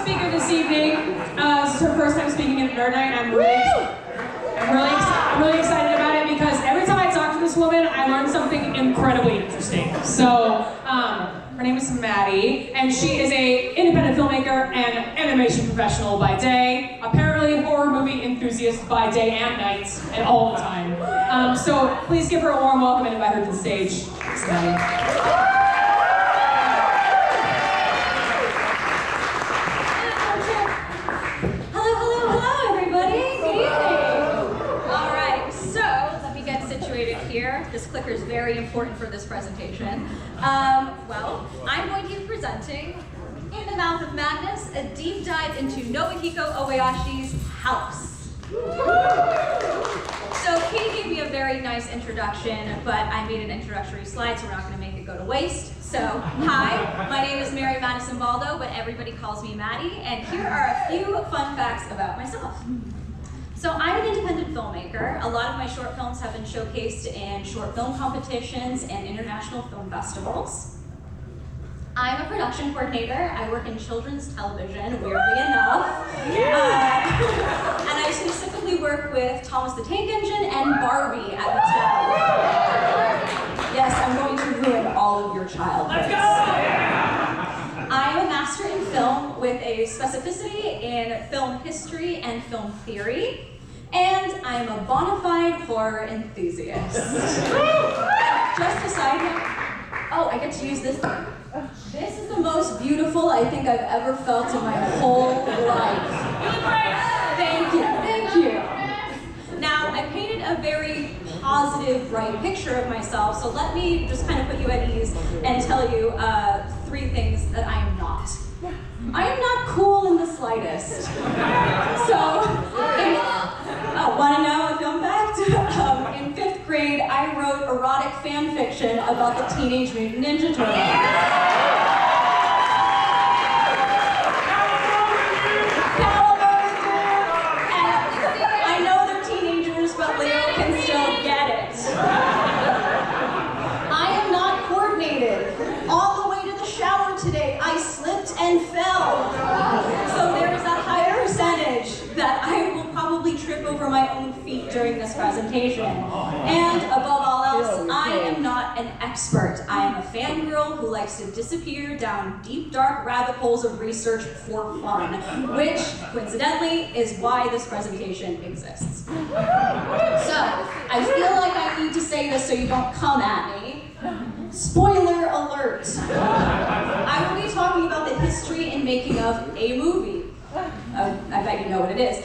speaker this evening. This is her first time speaking at Nerd Night. I'm really excited about it because every time I talk to this woman, I learn something incredibly interesting. So, her name is Madi, and she is an independent filmmaker and animation professional by day, apparently horror movie enthusiast by day and night, and all the time. So please give her a warm welcome and invite her to the stage. Thanks, Madi. This clicker is very important for this presentation. Well, I'm going to be presenting In the Mouth of Madness, a deep dive into Nobuhiko Obayashi's house. So Katie gave me a very nice introduction, but I made an introductory slide, so we're not going to make it go to waste. So, hi, my name is Mary-Madison Baldo, but everybody calls me Madi, and here are a few fun facts about myself. So I'm an independent filmmaker. A lot of my short films have been showcased in short film competitions and international film festivals. I'm a production coordinator. I work in children's television, weirdly enough. And I specifically work with Thomas the Tank Engine and Barbie at Mattel. Yes, I'm going to ruin all of your childhoods. Let's go! I'm a master in film with a specificity in film history and film theory. And I'm a bona fide horror enthusiast. Just a side note. Oh, I get to use this thing. This is the most beautiful I think I've ever felt in my whole life. Thank you, thank you. Now, I painted a very positive, bright picture of myself, so let me just kind of put you at ease and tell you 3 things that I am not. I am not cool in the slightest. So, want to know a film fact? In 5th grade, I wrote erotic fan fiction about the Teenage Mutant Ninja Turtles. I know they're teenagers, but Leo can still get it. I am not coordinated. On the way to the shower today, I slipped and fell. So there is a high percentage that I will probably trip over my own feet during this presentation. And above all else, I am not an expert. I am a fangirl who likes to disappear down deep, dark rabbit holes of research for fun, which, coincidentally, is why this presentation exists. So, I feel like I need to say this so you don't come at me. Spoiler alert. I will be talking about the history and making of a movie. I bet you know what it is.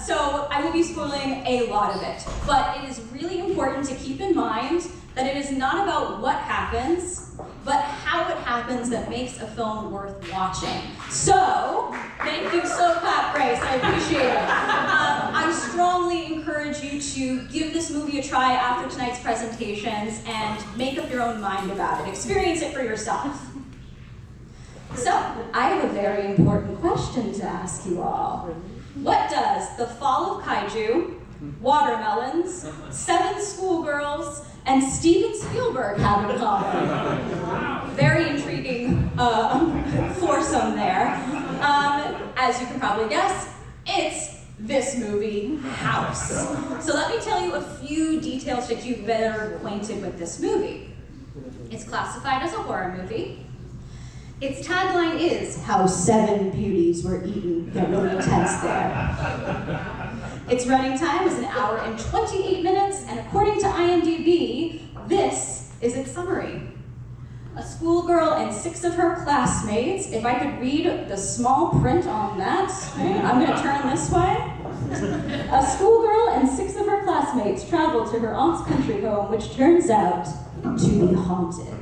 So I will be spoiling a lot of it, but it is really important to keep in mind that it is not about what happens, but how it happens that makes a film worth watching. So, thank you, so clap, Grace, I appreciate it. I strongly encourage you to give this movie a try after tonight's presentations and make up your own mind about it. Experience it for yourself. So, I have a very important question to ask you all. What does The Fall of Kaiju, watermelons, 7 schoolgirls, and Steven Spielberg have in common? Very intriguing foursome there. As you can probably guess, it's this movie, House. So let me tell you a few details to get you better acquainted with this movie. It's classified as a horror movie. Its tagline is, how 7 beauties were eaten. Get really intense there. Its running time is 1 hour and 28 minutes, and according to IMDb, this is its summary. A schoolgirl and 6 of her classmates, if I could read the small print on that, I'm gonna turn this way. A schoolgirl and 6 of her classmates travel to her aunt's country home, which turns out to be haunted.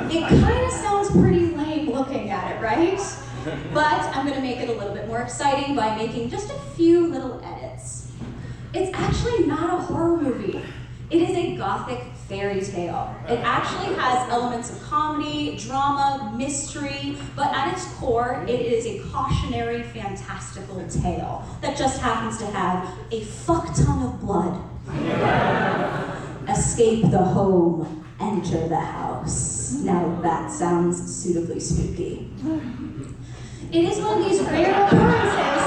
It kind of sounds pretty lame looking at it, right? But I'm going to make it a little bit more exciting by making just a few little edits. It's actually not a horror movie. It is a gothic fairy tale. It actually has elements of comedy, drama, mystery, but at its core, it is a cautionary, fantastical tale that just happens to have a fuck ton of blood. Escape the home. enter the house. Now that sounds suitably spooky. It is one of these rare occurrences,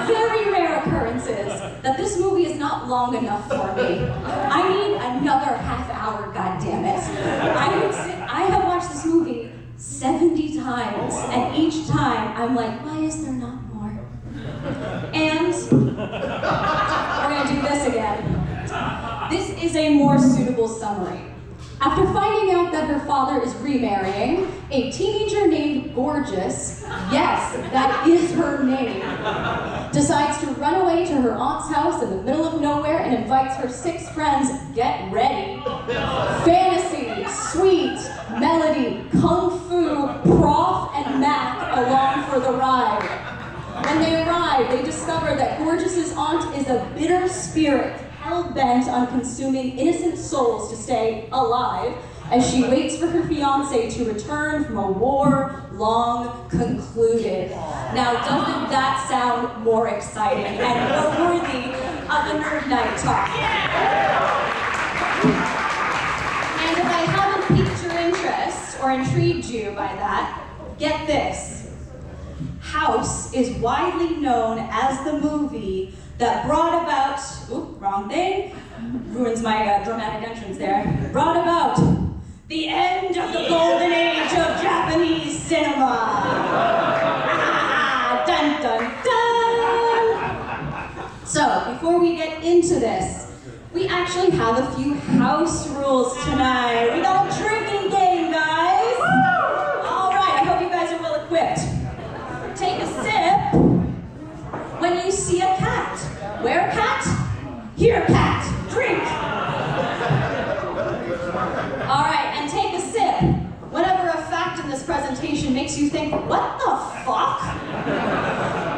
very rare occurrences, that this movie is not long enough for me. I need another half hour, goddammit. I have watched this movie 70 times, and each time I'm like, why is there not more? And we're gonna do this again. This is a more suitable summary. After finding out that her father is remarrying, a teenager named Gorgeous, yes, that is her name, decides to run away to her aunt's house in the middle of nowhere and invites her 6 friends, get ready, fantasy, sweet, melody, kung fu, prof, and Mac along for the ride. When they arrive, they discover that Gorgeous's aunt is a bitter spirit, hell-bent on consuming innocent souls to stay alive as she waits for her fiancé to return from a war long concluded. Now, doesn't that sound more exciting and more worthy of a Nerd Night talk? And if I haven't piqued your interest or intrigued you by that, get this. House is widely known as the movie that brought about, oop, wrong thing, ruins my dramatic entrance there, brought about the end of the golden age of Japanese cinema. Dun, dun, dun. So, before we get into this, we actually have a few house rules tonight. We got a drinking game, guys. All right, I hope you guys are well equipped. Take a sip when you see a cat. Where cat? Here cat. Drink. All right, and take a sip whenever a fact in this presentation makes you think, what the fuck?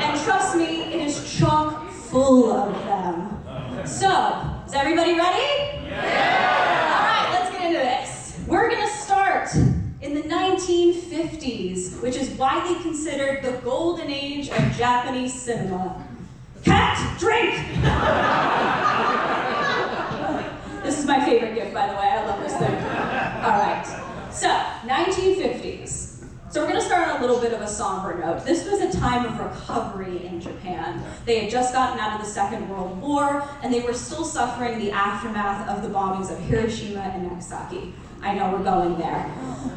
And trust me, it is chock full of them. So, is everybody ready? Yeah! All right, let's get into this. We're gonna start in the 1950s, which is widely considered the golden age of Japanese cinema. Cat, drink! This is my favorite gift, by the way. I love this thing. All right. So, 1950s. So we're going to start on a little bit of a somber note. This was a time of recovery in Japan. They had just gotten out of the Second World War, and they were still suffering the aftermath of the bombings of Hiroshima and Nagasaki. I know we're going there.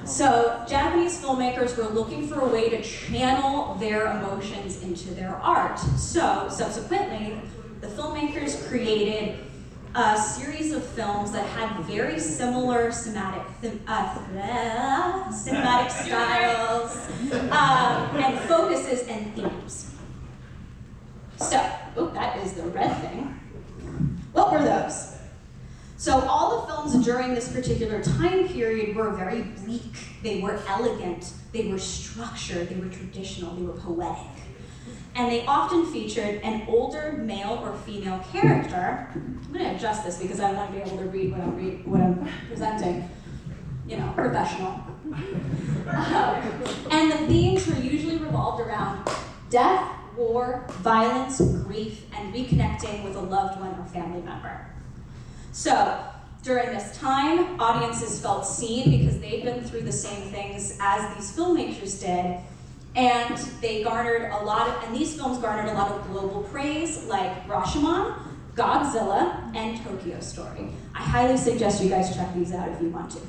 So Japanese filmmakers were looking for a way to channel their emotions into their art. So subsequently, the filmmakers created a series of films that had very similar cinematic styles and focuses and themes. So, that is the red thing. What were those? So all the films during this particular time period were very bleak. They were elegant, they were structured, they were traditional, they were poetic. And they often featured an older male or female character. I'm going to adjust this because I want to be able to read what I'm presenting. You know, professional. And the themes were usually revolved around death, war, violence, grief, and reconnecting with a loved one or family member. So, during this time, audiences felt seen because they'd been through the same things as these filmmakers did, and they garnered a lot of, and these films garnered a lot of global praise, like Rashomon, Godzilla, and Tokyo Story. I highly suggest you guys check these out if you want to.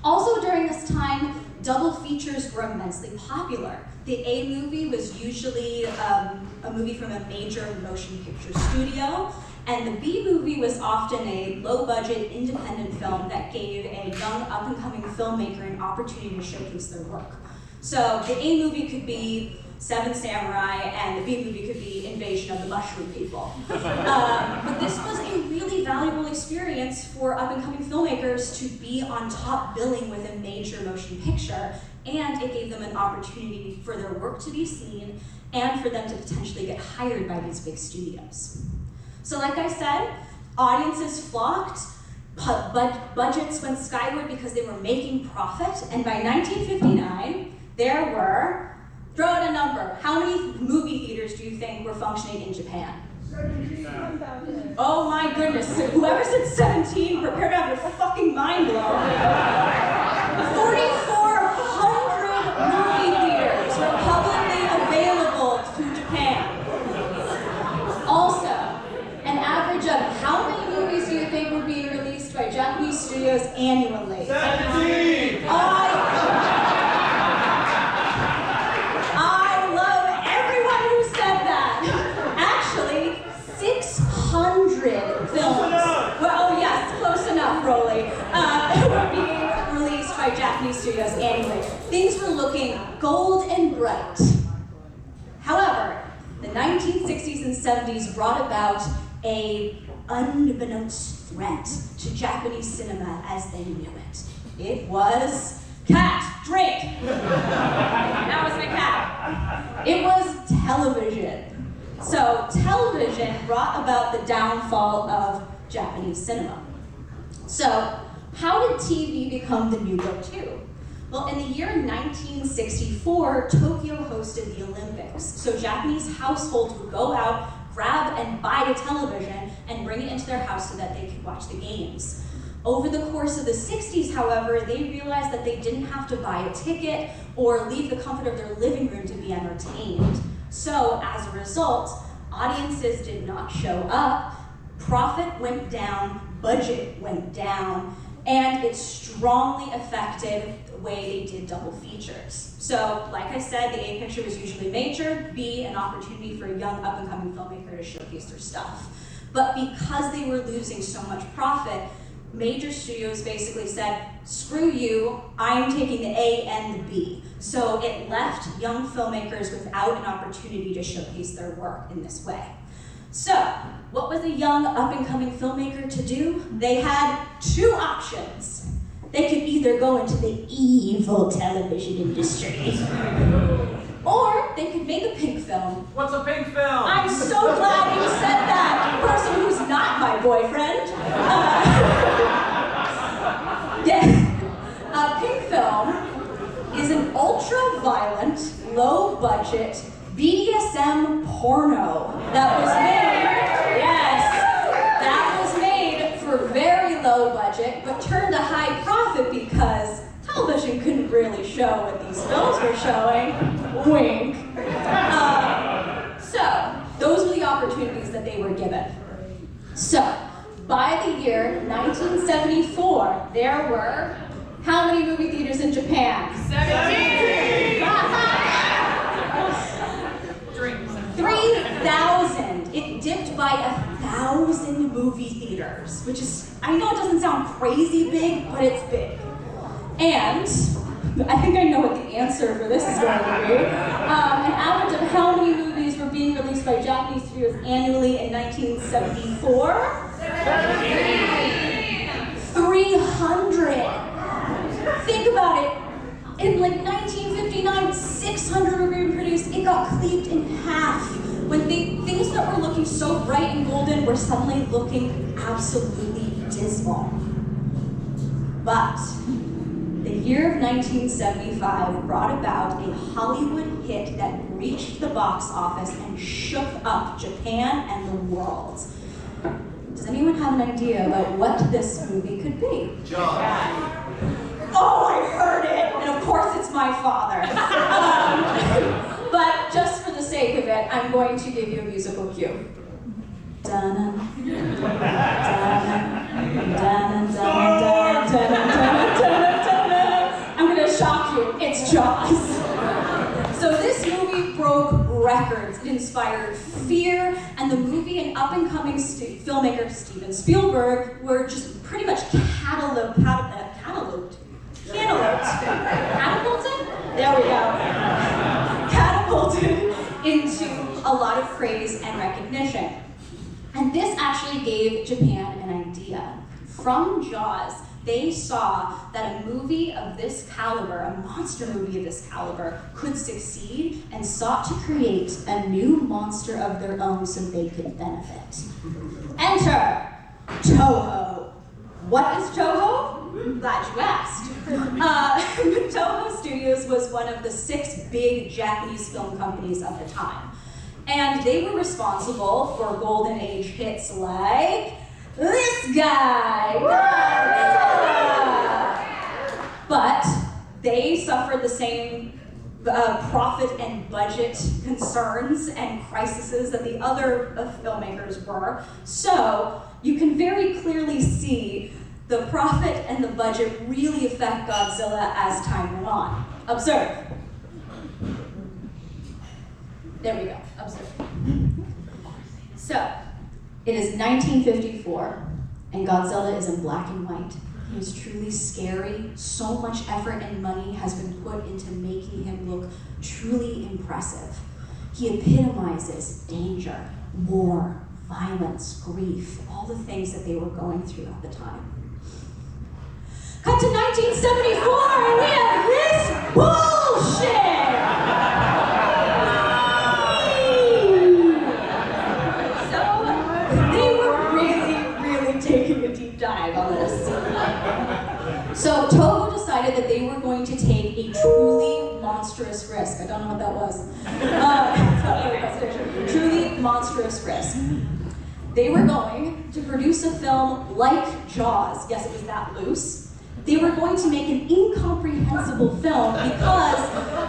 Also during this time, double features were immensely popular. The A movie was usually a movie from a major motion picture studio, and the B movie was often a low-budget, independent film that gave a young, up-and-coming filmmaker an opportunity to showcase their work. So the A movie could be Seven Samurai, and the B movie could be Invasion of the Mushroom People. But this was a really valuable experience for up-and-coming filmmakers to be on top billing with a major motion picture, and it gave them an opportunity for their work to be seen and for them to potentially get hired by these big studios. So like I said, audiences flocked, budgets went skyward because they were making profit, and by 1959, there were, throw out a number, how many movie theaters do you think were functioning in Japan? Oh my goodness, whoever said 17, prepare to have your fucking mind blown. 4,400 movie theaters were publicly available to Japan. Also, an average of how many movies do you think were being released by Japanese studios annually? 17! I love everyone who said that. Actually, 600 films. Well, oh yes, close enough, Rolly. Were being released by Japanese studios annually. Things were looking gold and bright. However, the 1960s and 70s brought about a unbeknownst threat to Japanese cinema as they knew it. It was cat, drink. That was my cat. It was television. So television brought about the downfall of Japanese cinema. So how did TV become the new go-to? Well, in the year 1964, Tokyo hosted the Olympics. So Japanese households would go out, grab and buy a television, and bring it into their house so that they could watch the games. Over the course of the 60s, however, they realized that they didn't have to buy a ticket or leave the comfort of their living room to be entertained. So, as a result, audiences did not show up, profit went down, budget went down, and it strongly affected the way they did double features. So, like I said, the A picture was usually major, B, an opportunity for a young up-and-coming filmmaker to showcase their stuff. But because they were losing so much profit, major studios basically said, screw you, I'm taking the A and the B. So it left young filmmakers without an opportunity to showcase their work in this way. So, what was a young up-and-coming filmmaker to do? They had two options. They could either go into the evil television industry, or they could make a pink film. What's a pink film? I'm so glad you said that, person who's not my boyfriend. A pink film is an ultra-violent, low-budget BDSM porno that was made, yes, that was made for very low budget, but turned a high profit because television couldn't really show what these films were showing. Wink. So, those were the opportunities that they were given. So, by the year 1974, there were how many movie theaters in Japan? 17! 3,000. It dipped by 1,000 movie theaters, which is, I know it doesn't sound crazy big, but it's big. And I think I know what the answer for this is going to be. An average of how many movies were being released by Japanese studios annually in 1974? 300. Think about it. In like 1959, 600 were being produced. It got cleaved in half when things that were looking so bright and golden were suddenly looking absolutely dismal. But the year of 1975 brought about a Hollywood hit that reached the box office and shook up Japan and the world. Does anyone have an idea about what this movie could be? John. Oh, I heard it! And of course it's my father. But just for the sake of it, I'm going to give you a musical cue. Dun-dun, dun-dun, dun-dun, dun-dun, dun-dun, dun-dun. I'm gonna shock you, it's Jaws. So this movie broke records. It inspired fear, and the movie and up-and-coming filmmaker Steven Spielberg were just pretty much catapulted? There we go. Catapulted into a lot of praise and recognition. And this actually gave Japan an idea. From Jaws, they saw that a movie of this caliber, a monster movie of this caliber, could succeed and sought to create a new monster of their own so they could benefit. Enter Toho. What is Toho? Glad you asked. Toho Studios was one of the 6 big Japanese film companies of the time. And they were responsible for golden age hits like this guy, Godzilla. But they suffered the same profit and budget concerns and crises that the other filmmakers were. So you can very clearly see the profit and the budget really affect Godzilla as time went on. Observe. There we go, observe. So, it is 1954, and Godzilla is in black and white. He is truly scary. So much effort and money has been put into making him look truly impressive. He epitomizes danger, war, violence, grief, all the things that they were going through at the time. Cut to 1974, and we have this bullshit! So, they were really taking a deep dive on this. So, Toho decided that they were going to take a truly monstrous risk. I don't know what that was. Truly monstrous risk. They were going to produce a film like Jaws. Yes, it was that loose. They were going to make an incomprehensible film because,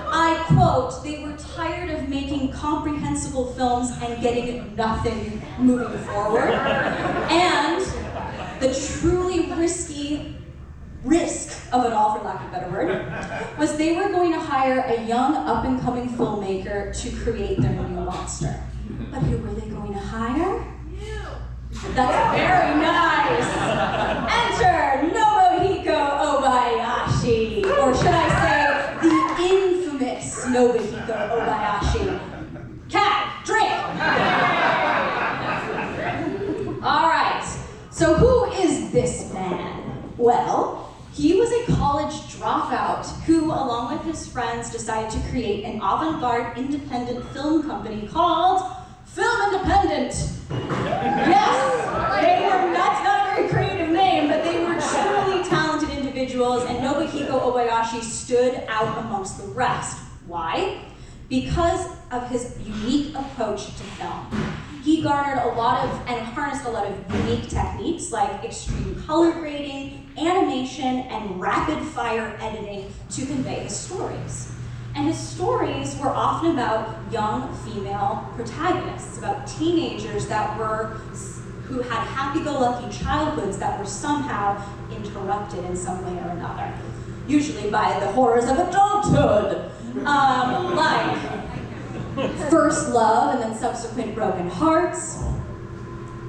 I quote, they were tired of making comprehensible films and getting nothing moving forward. And the truly risky risk of it all, for lack of a better word, was they were going to hire a young up-and-coming filmmaker to create their new monster. But who were they going to hire? That's very nice! Enter Nobuhiko Obayashi! Or should I say, the infamous Nobuhiko Obayashi. Cat, drink! Alright, so who is this man? Well, he was a college dropout who, along with his friends, decided to create an avant-garde independent film company called Film Independent. Yes, they were, that's not a very creative name, but they were truly talented individuals, and Nobuhiko Obayashi stood out amongst the rest. Why? Because of his unique approach to film. He garnered a lot of, and harnessed a lot of unique techniques like extreme color grading, animation, and rapid-fire editing to convey his stories. And his stories were often about young female protagonists, about teenagers who had happy-go-lucky childhoods that were somehow interrupted in some way or another, usually by the horrors of adulthood, like first love and then subsequent broken hearts,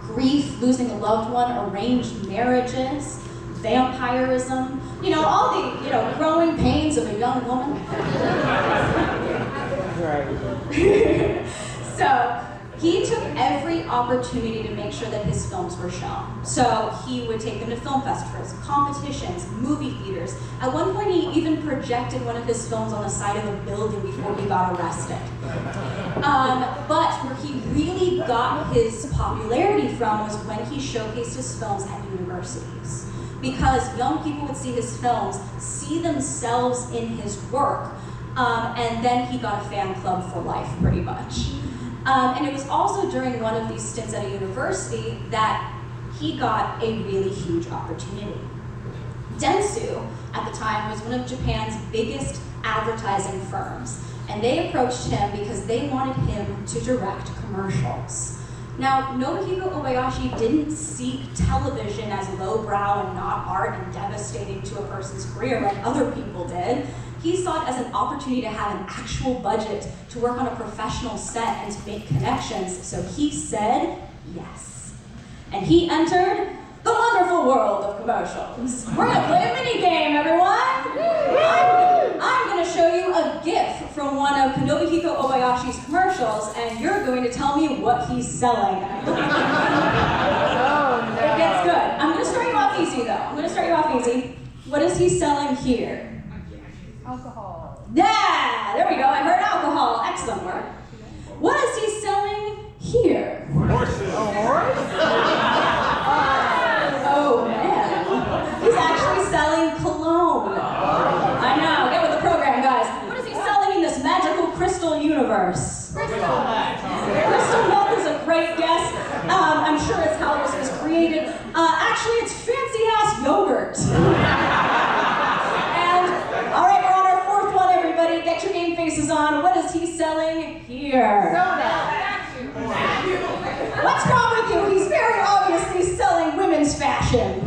grief, losing a loved one, arranged marriages, vampirism, all the, growing pains of a young woman. So he took every opportunity to make sure that his films were shown. So he would take them to film festivals, competitions, movie theaters. At one point, he even projected one of his films on the side of a building before he got arrested. But where he really got his popularity from was when he showcased his films at universities. Because young people would see his films, see themselves in his work, and then he got a fan club for life, pretty much. And it was also during one of these stints at a university that he got a really huge opportunity. Dentsu, at the time, was one of Japan's biggest advertising firms, and they approached him because they wanted him to direct commercials. Now, Nobuhiko Obayashi didn't seek television as lowbrow and not art and devastating to a person's career like other people did. He saw it as an opportunity to have an actual budget, to work on a professional set, and to make connections, so he said yes. And he entered the wonderful world of commercials. We're gonna play a mini game, everyone! I'm gonna show you a GIF from one of Nobuhiko Obayashi's commercials, and you're going to tell me what he's selling. It gets good. I'm gonna start you off easy, What is he selling here? Alcohol. Yeah, there we go. I heard alcohol. Excellent work. What is he selling here? Horses. Oh man, he's actually selling cologne. I know. Get with the program, guys. What is he selling in this magical crystal universe? Crystal. actually, it's fancy-ass yogurt. And, all right, we're on our fourth one, everybody. Get your game faces on. What is he selling here? What's wrong with you? He's very obviously selling women's fashion.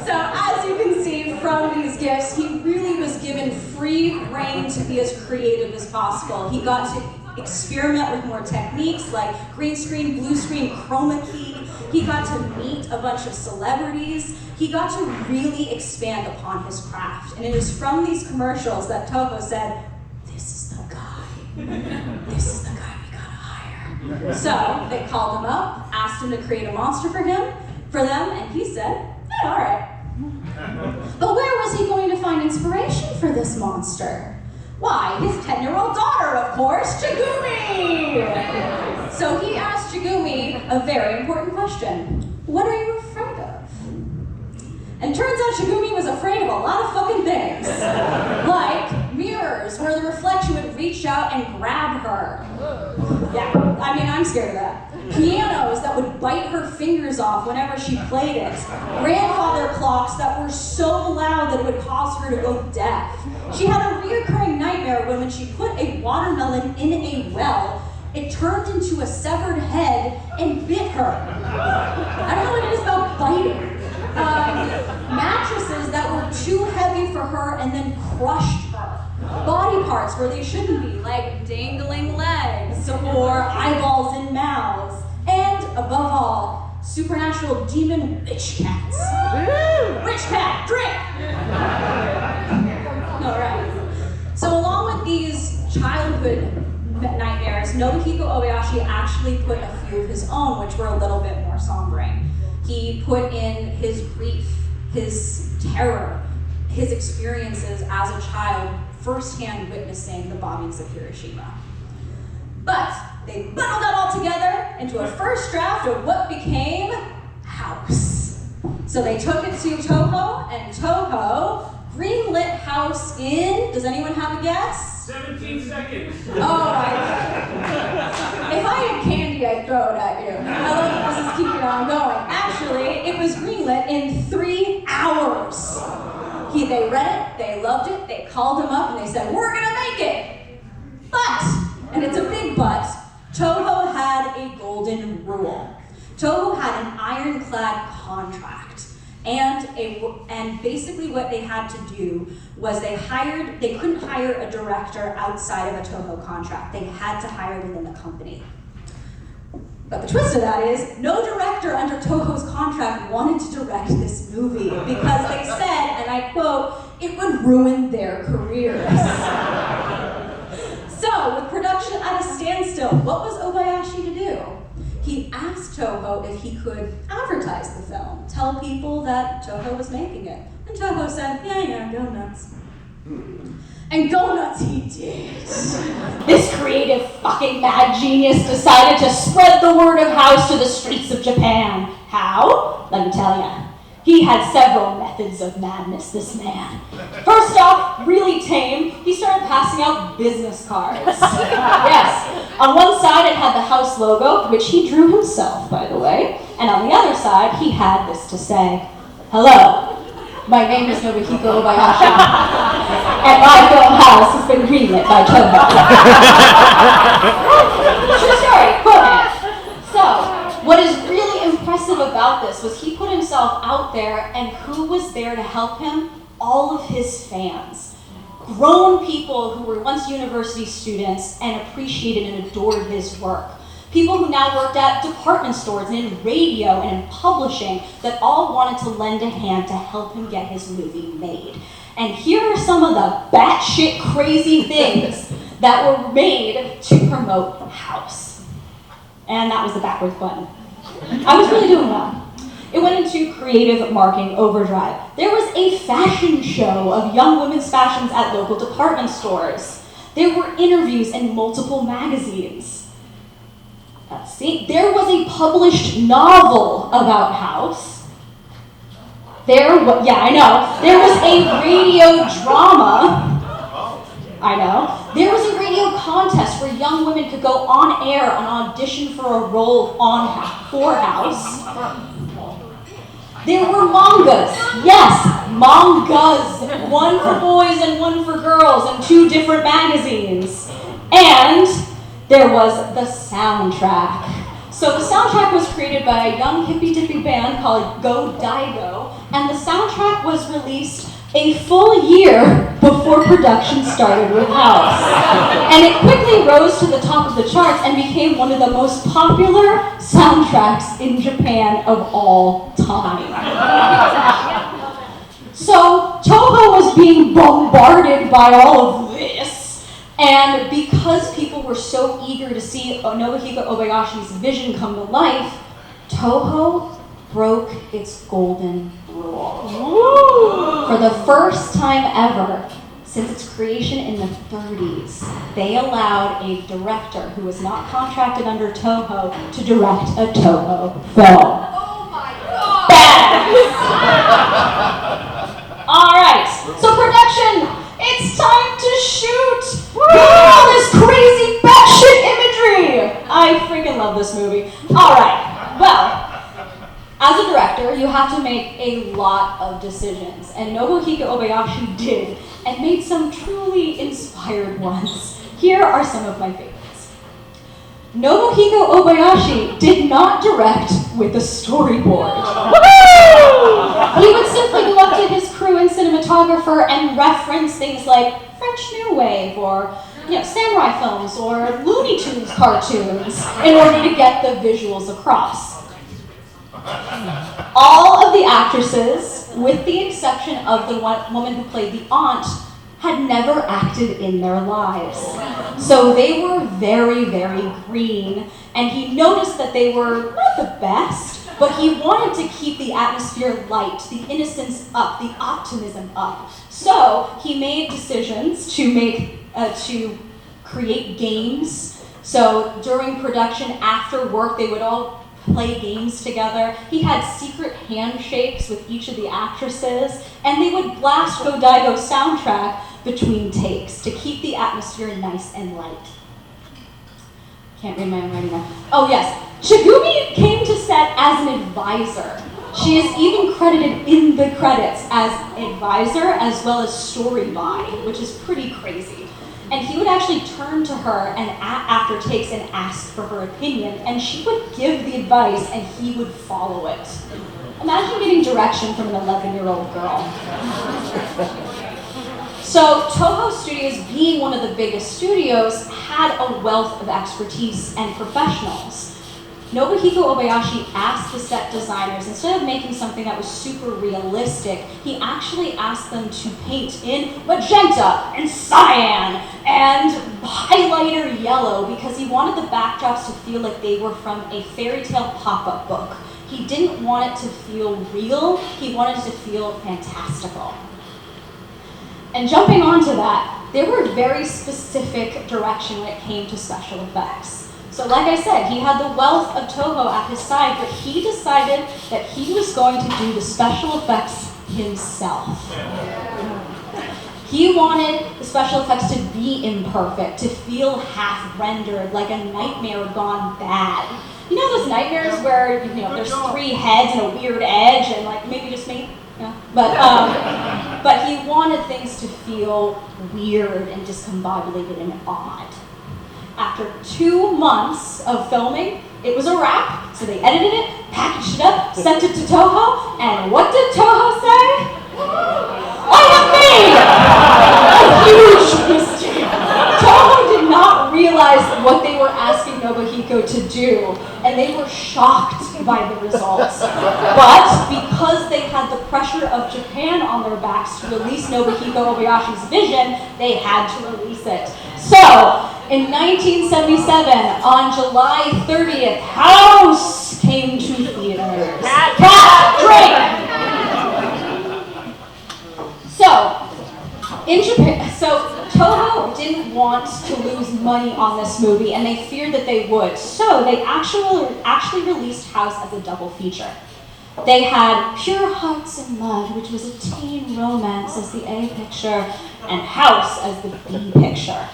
So, as you can see from these gifts, he really was given free reign to be as creative as possible. He got to experiment with more techniques like green screen, blue screen, chroma key. He got to meet a bunch of celebrities. He got to really expand upon his craft. And it is from these commercials that Toho said, "This is the guy. This is the guy we gotta hire." So they called him up, asked him to create a monster for them, and he said, "Yeah, all right." But where was he going to find inspiration for this monster? Why, his 10-year-old daughter, of course, Chigumi! So he asked Chigumi a very important question. What are you afraid of? And turns out Chigumi was afraid of a lot of fucking things. Like mirrors, where the reflection would reach out and grab her. Yeah, I mean, I'm scared of that. Pianos that would bite her fingers off whenever she played it. Grandfather clocks that were so loud that it would cause her to go deaf. She had a reoccurring nightmare when she put a watermelon in a well, it turned into a severed head and bit her. I don't know what it is about biting. Mattresses that were too heavy for her and then crushed her. Body parts where they shouldn't be, like dangling legs or eyeballs in mouths. And above all, supernatural demon witch cats. Witch cat, drink! All right. So along with these childhood nightmares, Nobuhiko Obayashi actually put a few of his own, which were a little bit more sombering. He put in his grief, his terror, his experiences as a child, firsthand witnessing the bombings of Hiroshima. But they bundled that all together into a first draft of what became House. So they took it to Toho, and Toho greenlit House in, does anyone have a guess? 17 seconds. Oh my God. If I had candy, I'd throw it at you. I love that this is keeping on going. Actually, it was greenlit in 3 hours. They read it, they loved it, they called him up and they said, "We're gonna make it." But, and it's a big but, Toho had a golden rule. Toho had an ironclad contract. And basically what they had to do was they couldn't hire a director outside of a Toho contract. They had to hire within the company. But the twist of that is, no director under Toho's contract wanted to direct this movie because they said, and I quote, "it would ruin their careers." So, with production at a standstill, what was Obayashi to do? He asked Toho if he could advertise the film, tell people that Toho was making it. And Toho said, yeah, go nuts. And go nuts he did. This creative fucking mad genius decided to spread the word of House to the streets of Japan. How? Let me tell ya. He had several methods of madness, this man. First off, really tame, he started passing out business cards. Yes, on one side it had the House logo, which he drew himself, by the way, and on the other side he had this to say, "Hello, my name is Nobuhiko Obayashi, and my film House has been greenlit by Toho." True story, quote it. So, what is really impressive about this was he put himself out there, and who was there to help him? All of his fans. Grown people who were once university students and appreciated and adored his work. People who now worked at department stores and in radio and in publishing that all wanted to lend a hand to help him get his movie made. And here are some of the batshit crazy things that were made to promote House. And that was the backwards button. I was really doing well. It went into creative marketing overdrive. There was a fashion show of young women's fashions at local department stores. There were interviews in multiple magazines. Let's see, there was a published novel about House. There was a radio drama. I know. There was a radio contest where young women could go on air and audition for a role for House. There were mangas. Yes, mangas. One for boys and one for girls in 2 different magazines. And there was the soundtrack. So the soundtrack was created by a young hippy-dippy band called Go Daigo, and the soundtrack was released a full year before production started with House. And it quickly rose to the top of the charts and became one of the most popular soundtracks in Japan of all time. So Toho was being bombarded by all of this, and because people were so eager to see Nobuhiko Obayashi's vision come to life, Toho broke its golden rule. For the first time ever, since its creation in the 30s, they allowed a director who was not contracted under Toho to direct a Toho film. Oh my god! Alright, so production, it's time to shoot! All this crazy batshit imagery! I freaking love this movie. Alright, well, as a director, you have to make a lot of decisions, and Nobuhiko Obayashi did, and made some truly inspired ones. Here are some of my favorites. Nobuhiko Obayashi did not direct with a storyboard. He would simply go up to his crew and cinematographer and reference things like French New Wave or samurai films or Looney Tunes cartoons in order to get the visuals across. All of the actresses, with the exception of the woman who played the aunt, had never acted in their lives. So they were very, very green, and he noticed that they were not the best, but he wanted to keep the atmosphere light, the innocence up, the optimism up. So he made decisions to create games. So during production, after work, they would all play games together. He had secret handshakes with each of the actresses, and they would blast Go Daigo's soundtrack between takes to keep the atmosphere nice and light. Can't read my own writing now. Oh yes, Shigumi came to set as an advisor. She is even credited in the credits as advisor as well as story by, which is pretty crazy. And he would actually turn to her and after takes and ask for her opinion, and she would give the advice and he would follow it. Imagine getting direction from an 11-year-old girl. So Toho Studios, being one of the biggest studios, had a wealth of expertise and professionals. Nobuhiko Obayashi asked the set designers, instead of making something that was super realistic, he actually asked them to paint in magenta and cyan and highlighter yellow because he wanted the backdrops to feel like they were from a fairy tale pop-up book. He didn't want it to feel real, he wanted it to feel fantastical. And jumping onto that, there were very specific direction when it came to special effects. So like I said, he had the wealth of Toho at his side, but he decided that he was going to do the special effects himself. He wanted the special effects to be imperfect, to feel half-rendered, like a nightmare gone bad. You know those nightmares where there's 3 heads and a weird edge, and like maybe just me? Yeah. But he wanted things to feel weird and discombobulated and odd. After 2 months of filming, it was a wrap, so they edited it, packaged it up, sent it to Toho, and what did Toho say? I have made a huge mistake. Toho did not realize what they were asking Nobuhiko to do, and they were shocked by the results. But because they had the pressure of Japan on their backs to release Nobuhiko Obayashi's vision, they had to release it. So, in 1977, on July 30th, House came to theaters. Cat drink! In Japan, Toho didn't want to lose money on this movie, and they feared that they would. So they actually released House as a double feature. They had Pure Hearts and Mud, which was a teen romance, as the A picture, and House as the B picture.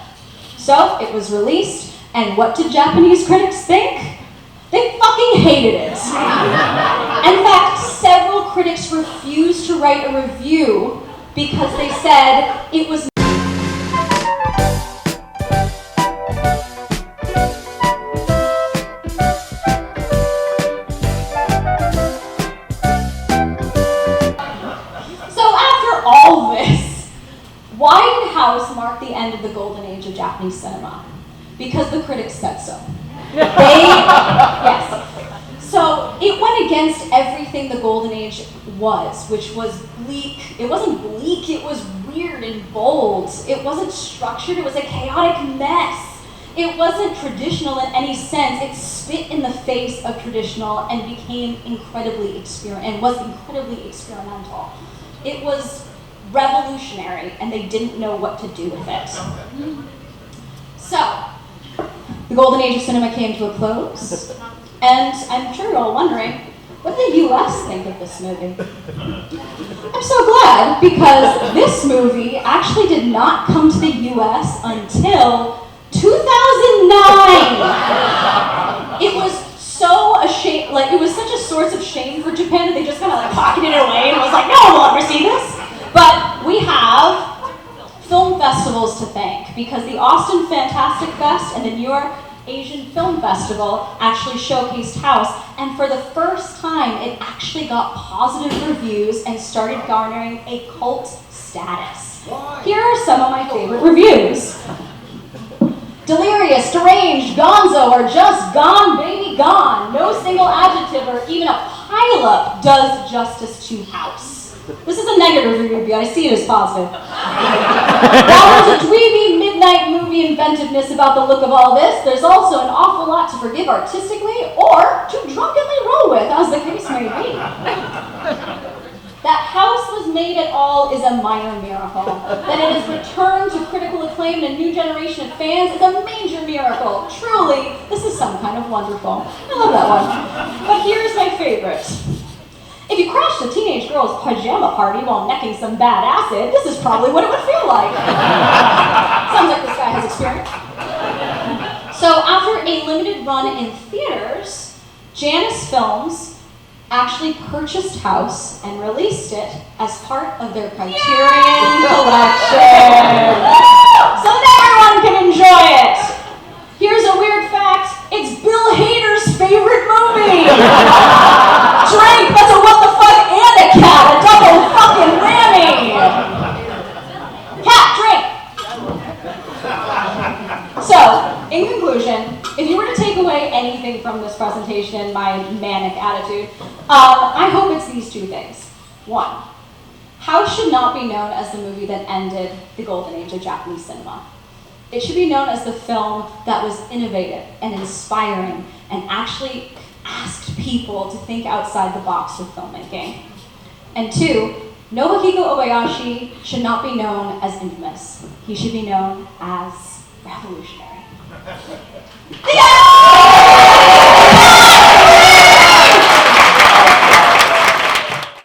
So it was released, and what did Japanese critics think? They fucking hated it. In fact, several critics refused to write a review because they said it was all this. Why did House mark the end of the golden age of Japanese cinema? Because the critics said so. Yes. So it went against everything the golden age was, which was bleak. It wasn't bleak, it was weird and bold. It wasn't structured, it was a chaotic mess. It wasn't traditional in any sense. It spit in the face of traditional and became incredibly experimental. It was revolutionary, and they didn't know what to do with it. So, the golden age of cinema came to a close, and I'm sure you're all wondering, what did the US think of this movie? I'm so glad, because this movie actually did not come to the US until 2009. It was so ashamed, like it was such a source of shame for Japan that they just kind of like pocketed it away and was like, no one will ever see this. But we have film festivals to thank, because the Austin Fantastic Fest and the New York Asian Film Festival actually showcased House, and for the first time it actually got positive reviews and started garnering a cult status. Here are some of my favorite reviews. Delirious, deranged, gonzo, or just gone, baby, gone. No single adjective or even a pileup does justice to House. This is a negative review, I see it as positive. While there's a dreamy midnight movie inventiveness about the look of all this, there's also an awful lot to forgive artistically or to drunkenly roll with, as the case may be. That House was made at all is a minor miracle. That it has returned to critical acclaim and a new generation of fans is a major miracle. Truly, this is some kind of wonderful. I love that one. But here's my favorite. If you crashed a teenage girl's pajama party while necking some bad acid, this is probably what it would feel like. Sounds like this guy has experience. So after a limited run in theaters, Janus Films actually purchased House and released it as part of their Criterion collection. So that everyone can enjoy it. Here's a weird fact, it's Bill Hader's favorite movie. Drink, that's a what the fuck and a cat, a double fucking whammy. Cat, drink. So, in conclusion, if you were to take away anything from this presentation, my manic attitude, I hope it's these two things. One, House should not be known as the movie that ended the golden age of Japanese cinema. It should be known as the film that was innovative and inspiring and actually asked people to think outside the box with filmmaking. And two, Nobuhiko Obayashi should not be known as infamous. He should be known as revolutionary. The end!